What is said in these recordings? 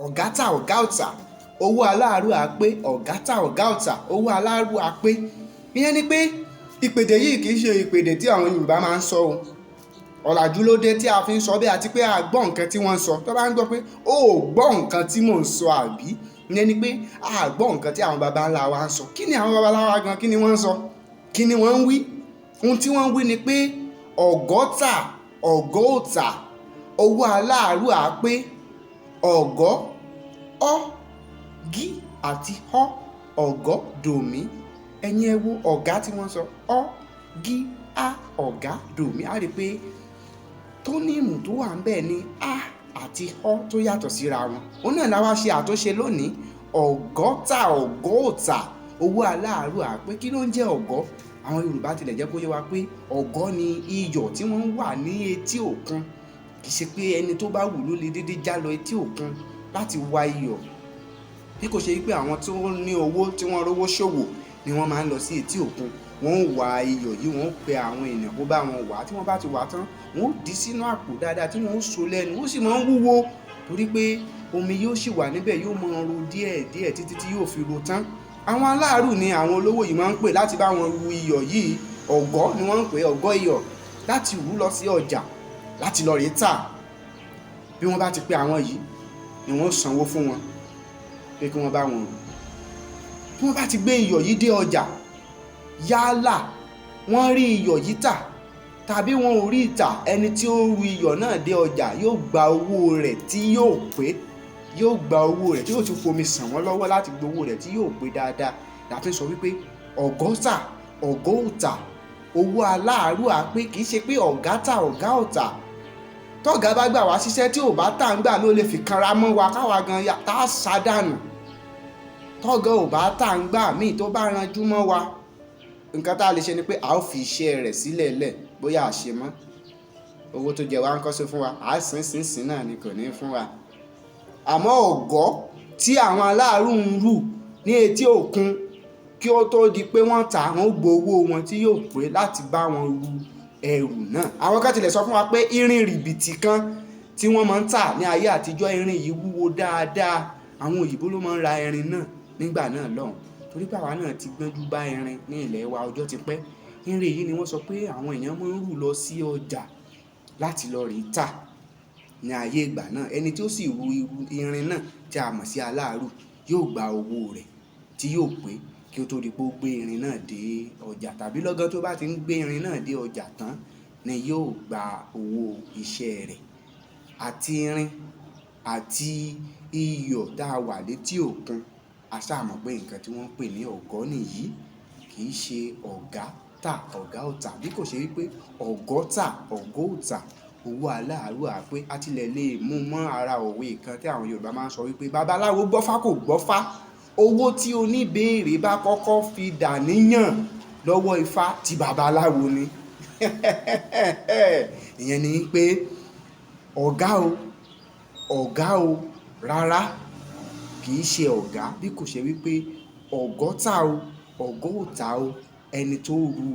ọ̀gá tà ọ̀gá ò tà, owó aláàárù á pé, ọ̀gá tà ọ̀gá ò tà, owó aláàárù á pé. Ìyẹn ni pé ìpèdè yìí kì í ṣe ìpèdè tí àwọn Yorùbá máa ń sọ o. Ọ̀làjú ló dé tí a fi ń sọ bẹ́ẹ̀, àti pé a gbọ́ nǹkan tí wọ́n ń sọ. Tó bá ń gbọ́ pé ó gbọ́ nǹkan tí mò ń sọ àbí, ìyẹn ni pé a gbọ́ nǹkan tí àwọn baba ńlá wa ń sọ. Kí ni àwọn baba ńlá wa gan, kí ni wọ́n ń sọ? Kí ni wọ́n ń wí? Ohun tí wọ́n ń wí ni pé ọ̀gọ́ tà ọ̀gọ́ ò tà, owó aláàárù á pé. Ọ̀gọ́, ọ́, gí àti họ́, ọ̀gọ́ dòmí. Ẹ̀yin ẹ wo ọ̀gá tí wọ́n sọ, ọ́, gí, á, ọ̀gá dòmí. A rí i pé tóníìmù tó wà ń bẹ̀ ni á àti ọ́ tó yàtọ̀ síra wọn. Òun náà la wá ṣe àtúnṣe lónìí. Ọ̀gọ́ tà ọ̀gọ́ ò tà, owó aláàárù á pé. Kí ló ń jẹ́ ọ̀gọ́? Àwọn Yorùbá tilẹ̀ jẹ́ kó yé wa pé ọ̀gọ́ ni iyọ̀ tí wọ́n wà ní etí òkun. Kì í ṣe pé ẹni tó bá wù ló lè dédé já lọ etí òkun láti wa iyọ̀. Bí kò ṣe pé àwọn tó ní owó tí wọ́n rówó ṣòwò ni wọ́n máa ń lọ sí etí òkun. Wọ́n ń wa iyọ̀ yìí, wọ́n ń pe àwọn èèyàn kó bá wọn wà á. Tí wọ́n bá ti wà á tán, wọ́n ó dì sínú àpò dáadáa tí wọ́n ó so lẹ́nu. Ó sì máa ń wúwo torí pé omi yóò sì wà níbẹ̀, yóò máa ro díẹ̀ títí tí yóò fi ro tán. Àwọn aláàárù ni àwọn olówó yìí máa ń pè láti bá wọn ru iyọ̀ yìí. Ọ̀gọ́ ni wọ́n ń pè, ọ̀gọ́ iyọ̀, láti rú lọ sí ọjà láti lọ rèé tà. Bí wọ́n bá ti pe àwọn yìí ni wọ́n sanwó fún wọn pé kí wọ́n bá wọn rù. Bí wọ́n bá ti gbé iyọ̀ yìí dé ọjà, yálà wọ́n rí iyọ̀ yìí tà tàbí wọn ò rí ìtà, ẹni tí ó ru iyọ̀ náà dé ọjà yóò gba owó rẹ̀ tí yóò pé, yóò gba owó rẹ̀ tí yóò tún fomi sàn wọ́n lọ́wọ́ láti gbowó rẹ̀ tí yóò pé dáadáa. Láti sọ wípé ọ̀gọ́ tà ọ̀gọ́ ò tà, owó aláàárù á pé. Kì í ṣe pé ọ̀gá tà ọ̀gá ò tà. Tọ́gá bá gbà wá síṣẹ́ tí ò bá tà ń gbà ló lè fi kanra mọ́ wa káwa gan tá a ṣàdánù. Tọ́gá ò bá tà ń gbà míì tó bá ranjú mọ́ wa, nǹkan tá a lè ṣe ni pé a ó fi iṣẹ́ rẹ̀ sílẹ̀ lẹ̀, bóyá a ṣe mọ́. Owó tó jẹ wá ń kọ́sọ́ fún wa, a sín náà ni kò ní fún wa. Àmọ́ ọ̀gọ́ tí àwọn aláàárù ń rù ní etí òkun, kí ó tó di pé wọ́n tà, wọ́n gbowó wọn tí yóò pé láti bá wọn ru ẹrù náà. Àwọn kan tilẹ̀ sọ fún wa pé irin rìbìtì kan tí wọ́n máa ń tà ní ayé àtijọ́, irin yìí wúwo dáadáa. Àwọn òyìnbó ló máa ń ra irin náà nígbà náà lọ́hùn, torí pé àwa náà ti gbọ́njú bá irin ní ilẹ̀ wa ọjọ́ ti pẹ́. Irin yìí ni wọ́n sọ pé àwọn èèyàn máa ń rù lọ sí ọjà láti lọ rèé tà ní ayé ìgbà náà. Ẹni tí ó sì ru irin náà tí a mọ̀ sí aláàárù yóò gba owó rẹ̀ tí yóò pé kí ó tó di pé ó gbé irin náà dé ọjà, tàbí lọ́gán tó bá ti ń gbé irin náà dé ọjà tán ni yóò gba owó iṣẹ́ rẹ̀. Àti irin àti iyọ̀ tá a wà létí òkun, a ṣáà mọ̀ pé nǹkan tí wọ́n ń pè ní ọ̀gọ́ nìyí. Kì í ṣe ọ̀gá tà ọ̀gá ò tà, bí kò ṣe wípé ọ̀gọ́ tà ọ̀gọ́ ò tà, owó aláàárù á pé. A tilẹ̀ lè mú mọ́ ara òwe kan tí àwọn Yorùbá máa ń sọ wípé babaláwo gbọ́fá kò gbọ́fá. Owó tí oníbéèrè bá kọ́kọ́ fi dàníyàn lọ́wọ́ ifá ti babaláwo ni. Ìyẹn ni pé ọ̀gá o rárá kì í ṣe ọ̀gá, bí kò ṣe wípé ọ̀gọ́ tà o ọ̀gọ́ ò tà o. Ẹni tó ru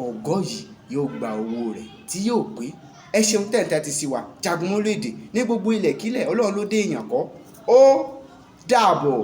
ọ̀gọ́ yìí yóò gba owó rẹ̀ tí yóò pé. Ẹ ṣeun tẹ́tí sí wa. Jagunmólú èdè ní gbogbo ilẹ̀kílẹ̀, Ọlọ́run ló dé èèyàn kọ́. Ó dàbọ̀.